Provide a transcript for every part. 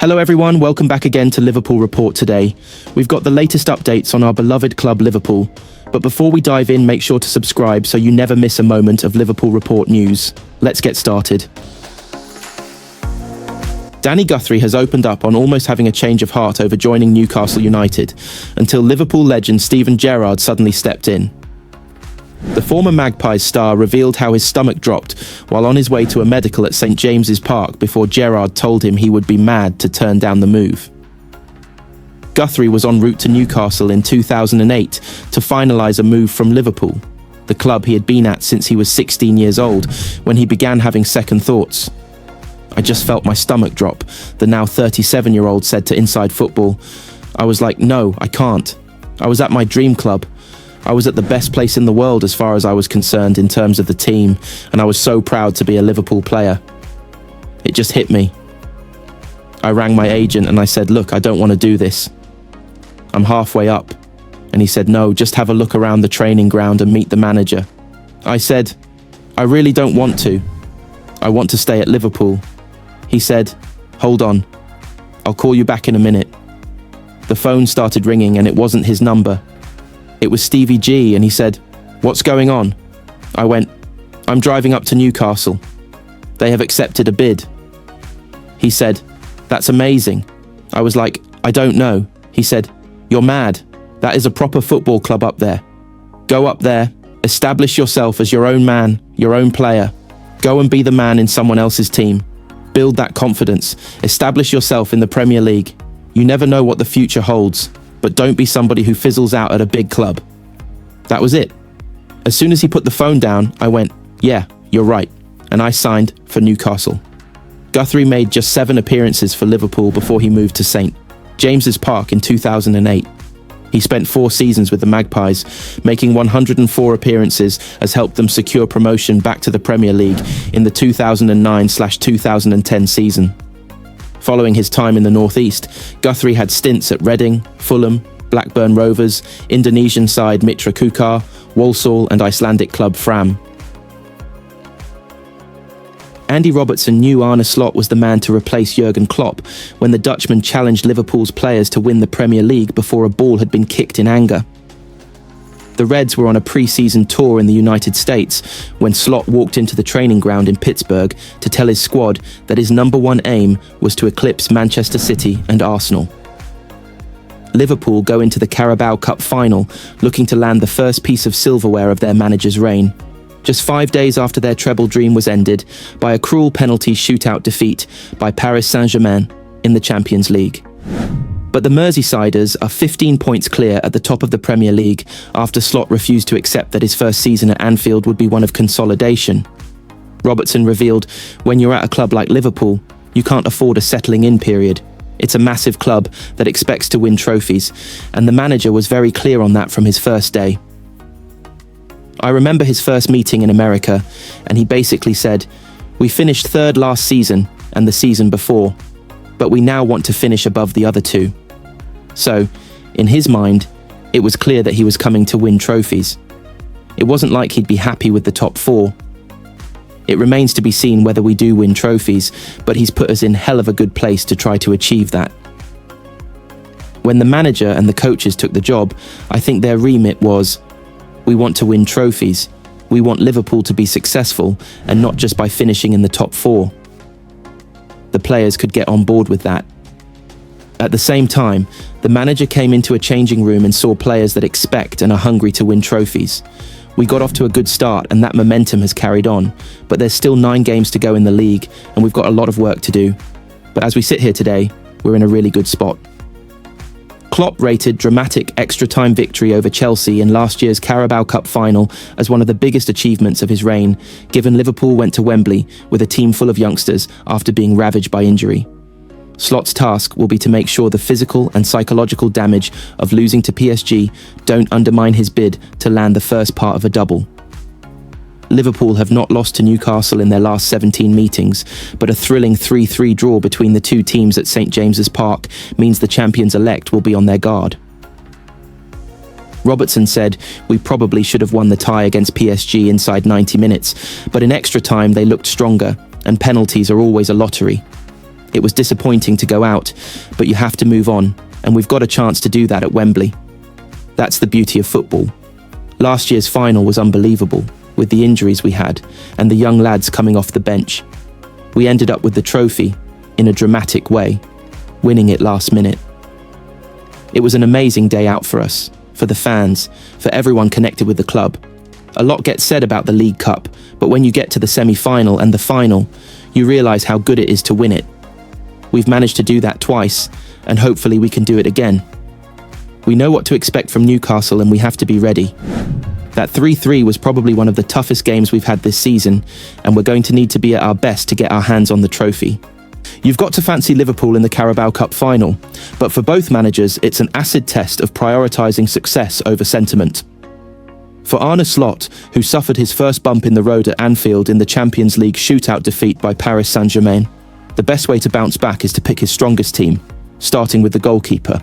Hello everyone, welcome back again to Liverpool Report today. We've got the latest updates on our beloved club Liverpool. But before we dive in, make sure to subscribe so you never miss a moment of Liverpool Report news. Let's get started. Danny Guthrie has opened up on almost having a change of heart over joining Newcastle United, until Liverpool legend Steven Gerrard suddenly stepped in. The former Magpies star revealed how his stomach dropped while on his way to a medical at St James's Park before Gerrard told him he would be mad to turn down the move. Guthrie was en route to Newcastle in 2008 to finalise a move from Liverpool, the club he had been at since he was 16 years old, when he began having second thoughts. "I just felt my stomach drop," the now 37-year-old said to Inside Football. "I was like, no, I can't. I was at my dream club. I was at the best place in the world as far as I was concerned in terms of the team, and I was so proud to be a Liverpool player. It just hit me. I rang my agent and I said, look, I don't want to do this. I'm halfway up." And he said, "No, just have a look around the training ground and meet the manager." I said, "I really don't want to. I want to stay at Liverpool." He said, "Hold on. I'll call you back in a minute." The phone started ringing and it wasn't his number. It was Stevie G, and he said, "What's going on?" I went, "I'm driving up to Newcastle. They have accepted a bid." He said, "That's amazing." I was like, "I don't know." He said, "You're mad. That is a proper football club up there. Go up there, establish yourself as your own man, your own player. Go and be the man in someone else's team. Build that confidence. Establish yourself in the Premier League. You never know what the future holds, but don't be somebody who fizzles out at a big club." That was it. As soon as he put the phone down, I went, "Yeah, you're right," and I signed for Newcastle. Guthrie made just 7 appearances for Liverpool before he moved to St James's Park in 2008. He spent 4 seasons with the Magpies, making 104 appearances, as helped them secure promotion back to the Premier League in the 2009/2010 season. Following his time in the Northeast, Guthrie had stints at Reading, Fulham, Blackburn Rovers, Indonesian side Mitra Kukar, Walsall and Icelandic club Fram. Andy Robertson knew Arneslot was the man to replace Jurgen Klopp when the Dutchman challenged Liverpool's players to win the Premier League before a ball had been kicked in anger. The Reds were on a pre-season tour in the United States when Slot walked into the training ground in Pittsburgh to tell his squad that his number one aim was to eclipse Manchester City and Arsenal. Liverpool go into the Carabao Cup final looking to land the first piece of silverware of their manager's reign, just 5 days after their treble dream was ended by a cruel penalty shootout defeat by Paris Saint-Germain in the Champions League. But the Merseysiders are 15 points clear at the top of the Premier League after Slot refused to accept that his first season at Anfield would be one of consolidation. Robertson revealed, "When you're at a club like Liverpool, you can't afford a settling-in period. It's a massive club that expects to win trophies, and the manager was very clear on that from his first day. I remember his first meeting in America, and he basically said, 'We finished 3rd last season and the season before, but we now want to finish above the other 2. So, in his mind, it was clear that he was coming to win trophies. It wasn't like he'd be happy with the top 4. It remains to be seen whether we do win trophies, but he's put us in hell of a good place to try to achieve that.' When the manager and the coaches took the job, I think their remit was, we want to win trophies. We want Liverpool to be successful, and not just by finishing in the top 4. The players could get on board with that. At the same time, the manager came into a changing room and saw players that expect and are hungry to win trophies. We got off to a good start and that momentum has carried on, but there's still 9 games to go in the league and we've got a lot of work to do. But as we sit here today, we're in a really good spot." Klopp rated dramatic extra-time victory over Chelsea in last year's Carabao Cup final as one of the biggest achievements of his reign, given Liverpool went to Wembley with a team full of youngsters after being ravaged by injury. Slot's task will be to make sure the physical and psychological damage of losing to PSG don't undermine his bid to land the first part of a double. Liverpool have not lost to Newcastle in their last 17 meetings, but a thrilling 3-3 draw between the 2 teams at St James's Park means the champions-elect will be on their guard. Robertson said, "We probably should have won the tie against PSG inside 90 minutes, but in extra time they looked stronger, and penalties are always a lottery. It was disappointing to go out, but you have to move on, and we've got a chance to do that at Wembley. That's the beauty of football. Last year's final was unbelievable, with the injuries we had, and the young lads coming off the bench. We ended up with the trophy, in a dramatic way, winning it last minute. It was an amazing day out for us, for the fans, for everyone connected with the club. A lot gets said about the League Cup, but when you get to the semi-final and the final, you realise how good it is to win it. We've managed to do that twice, and hopefully we can do it again. We know what to expect from Newcastle and we have to be ready. That 3-3 was probably one of the toughest games we've had this season, and we're going to need to be at our best to get our hands on the trophy. You've got to fancy Liverpool in the Carabao Cup final, but for both managers, it's an acid test of prioritising success over sentiment. For Arneslot, who suffered his first bump in the road at Anfield in the Champions League shootout defeat by Paris Saint-Germain, the best way to bounce back is to pick his strongest team, starting with the goalkeeper.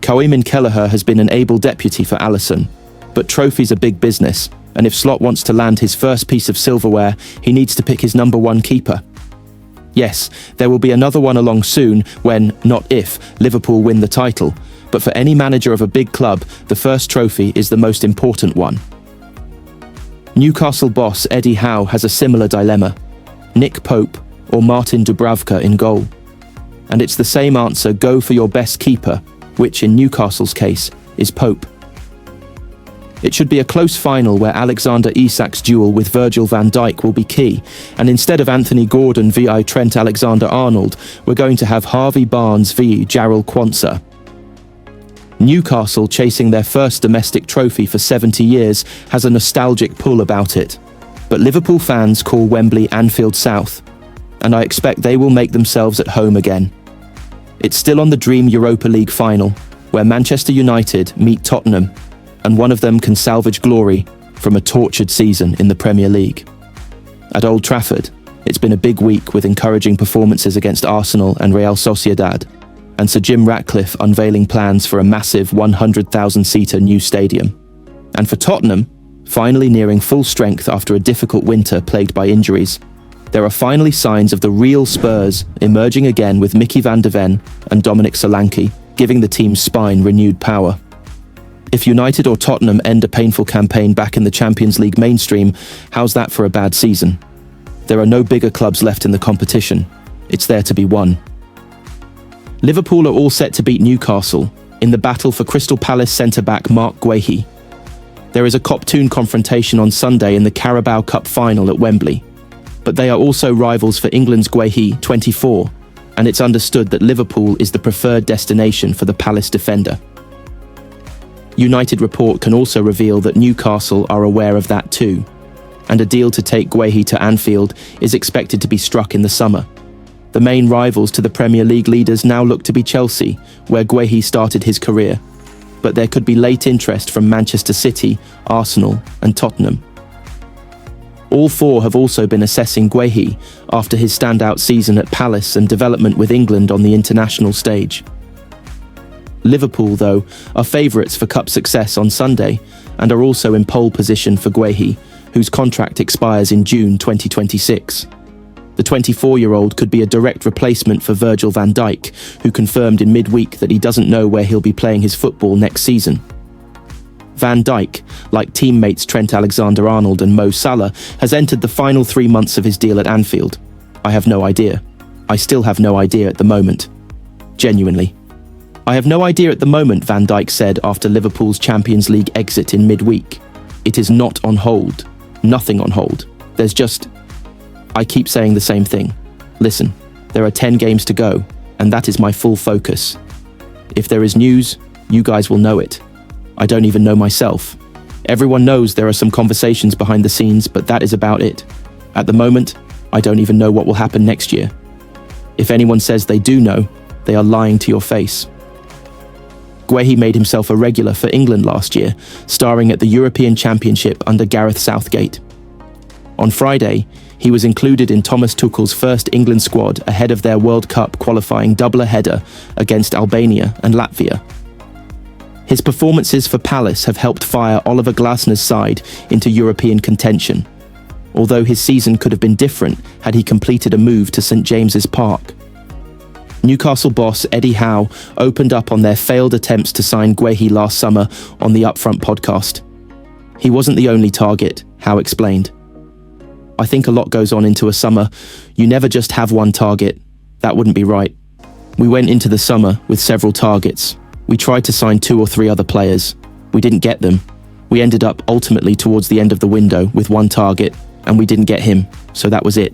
Koeman Kelleher has been an able deputy for Alisson, but trophies are big business, and if Slot wants to land his first piece of silverware, he needs to pick his number one keeper. Yes, there will be another one along soon when, not if, Liverpool win the title, but for any manager of a big club, the first trophy is the most important one. Newcastle boss Eddie Howe has a similar dilemma: Nick Pope or Martin Dubravka in goal. And it's the same answer: go for your best keeper, which in Newcastle's case is Pope. It should be a close final where Alexander Isak's duel with Virgil van Dijk will be key, and instead of Anthony Gordon v Trent Alexander-Arnold, we're going to have Harvey Barnes v Jarrell Quansah. Newcastle, chasing their first domestic trophy for 70 years, has a nostalgic pull about it. But Liverpool fans call Wembley Anfield South, and I expect they will make themselves at home again. It's still on the dream Europa League final, where Manchester United meet Tottenham, and one of them can salvage glory from a tortured season in the Premier League. At Old Trafford, it's been a big week with encouraging performances against Arsenal and Real Sociedad, and Sir Jim Ratcliffe unveiling plans for a massive 100,000-seater new stadium. And for Tottenham, finally nearing full strength after a difficult winter plagued by injuries, there are finally signs of the real Spurs emerging again with Mickey van de Ven and Dominic Solanke, giving the team's spine renewed power. If United or Tottenham end a painful campaign back in the Champions League mainstream, how's that for a bad season? There are no bigger clubs left in the competition. It's there to be won. Liverpool are all set to beat Newcastle in the battle for Crystal Palace centre-back Marcguehi. There is a Cop-Toon confrontation on Sunday in the Carabao Cup final at Wembley, but they are also rivals for England's Guehi, 24, and it's understood that Liverpool is the preferred destination for the Palace defender. United report can also reveal that Newcastle are aware of that too, and a deal to take Guehi to Anfield is expected to be struck in the summer. The main rivals to the Premier League leaders now look to be Chelsea, where Guehi started his career, but there could be late interest from Manchester City, Arsenal and Tottenham. All four have also been assessing Guehi after his standout season at Palace and development with England on the international stage. Liverpool, though, are favourites for cup success on Sunday and are also in pole position for Guehi, whose contract expires in June 2026. The 24-year-old could be a direct replacement for Virgil van Dijk, who confirmed in midweek that he doesn't know where he'll be playing his football next season. Van Dijk, like teammates Trent Alexander-Arnold and Mo Salah, has entered the final 3 months of his deal at Anfield. I have no idea. I still have no idea at the moment. Genuinely. I have no idea at the moment, Van Dijk said after Liverpool's Champions League exit in midweek. It is not on hold. Nothing on hold. There's just... I keep saying the same thing. Listen, there are 10 games to go, and that is my full focus. If there is news, you guys will know it. I don't even know myself. Everyone knows there are some conversations behind the scenes, but that is about it. At the moment, I don't even know what will happen next year. If anyone says they do know, they are lying to your face. Guehi made himself a regular for England last year, starring at the European Championship under Gareth Southgate. On Friday, he was included in Thomas Tuchel's first England squad ahead of their World Cup qualifying doubler-header against Albania and Latvia. His performances for Palace have helped fire Oliver Glasner's side into European contention, although his season could have been different had he completed a move to St James's Park. Newcastle boss Eddie Howe opened up on their failed attempts to sign Guthrie last summer on the Upfront podcast. He wasn't the only target, Howe explained. I think a lot goes on into a summer. You never just have one target. That wouldn't be right. We went into the summer with several targets. We tried to sign 2 or 3 other players. We didn't get them. We ended up ultimately towards the end of the window with one target, and we didn't get him, so that was it.